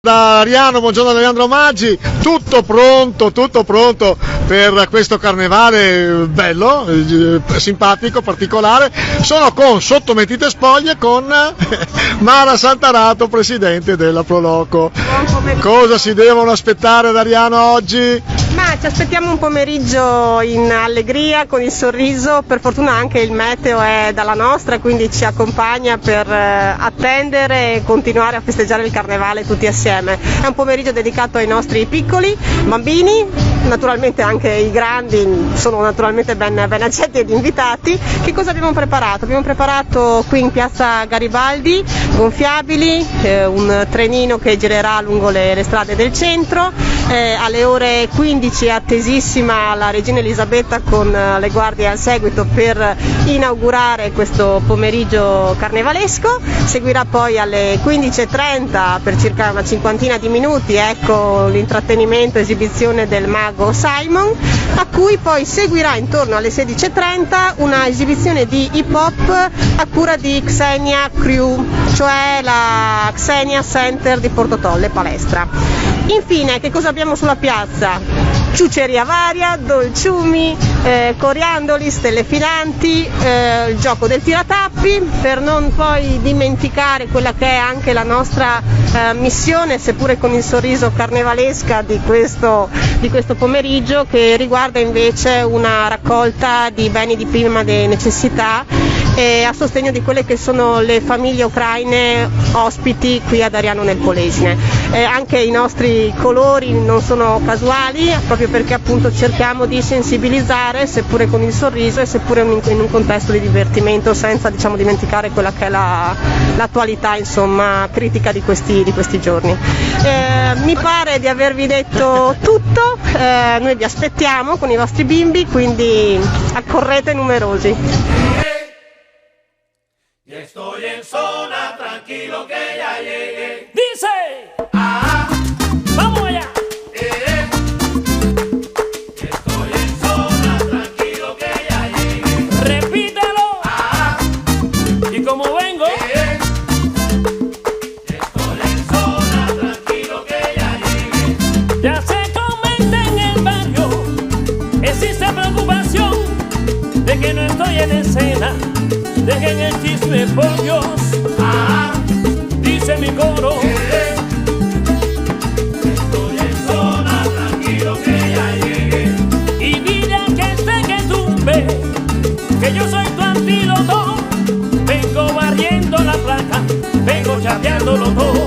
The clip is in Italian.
Da Ariano, buongiorno da Leandro Maggi, tutto pronto per questo carnevale bello, simpatico, particolare. Sono con Sottomettite Spoglie con Mara Santarato, presidente della Proloco. Cosa si devono aspettare da Ariano oggi? Ma ci aspettiamo un pomeriggio in allegria, con il sorriso. Per fortuna anche il meteo è dalla nostra, quindi ci accompagna per attendere e continuare a festeggiare il carnevale tutti assieme. È un pomeriggio dedicato ai nostri piccoli bambini, naturalmente anche i grandi sono naturalmente ben accetti ed invitati. Che cosa abbiamo preparato? Abbiamo preparato qui in piazza Garibaldi gonfiabili, un trenino che girerà lungo le strade del centro. Alle ore 15 è attesissima la regina Elisabetta con le guardie al seguito per inaugurare questo pomeriggio carnevalesco. Seguirà poi alle 15:30 per circa una cinquantina di minuti l'intrattenimento, esibizione del mago Simon, a cui poi seguirà intorno alle 16:30 una esibizione di hip hop a cura di Xenia Crew, cioè la Xenia Center di Porto Tolle Palestra. Infine, che cosa abbiamo sulla piazza? Ciuceria varia, dolciumi, coriandoli, stelle filanti, il gioco del tiratappi, per non poi dimenticare quella che è anche la nostra missione, seppure con il sorriso carnevalesca di questo pomeriggio, che riguarda invece una raccolta di beni di prima necessità a sostegno di quelle che sono le famiglie ucraine ospiti qui ad Ariano nel Polesine. Anche i nostri colori non sono casuali, proprio perché appunto cerchiamo di sensibilizzare, seppure con il sorriso e seppure in un contesto di divertimento, senza dimenticare quella che è l'attualità critica di questi giorni. Mi pare di avervi detto tutto, noi vi aspettiamo con i vostri bimbi, quindi accorrete numerosi. Y estoy en zona, tranquilo que ya llegué. Dice, vamos allá. Y estoy en zona, tranquilo que ya llegué. Repítelo. Y como vengo, Y estoy en zona, tranquilo que ya llegué. ya se comenta en el barrio, existe preocupación de que no estoy en escena. Dejen el chisme, por Dios. Dice mi coro. Estoy en zona, tranquilo que ya llegué. Y dile a que que tumbe, que yo soy tu antíloto. Vengo barriendo la placa, vengo chapeándolo todo.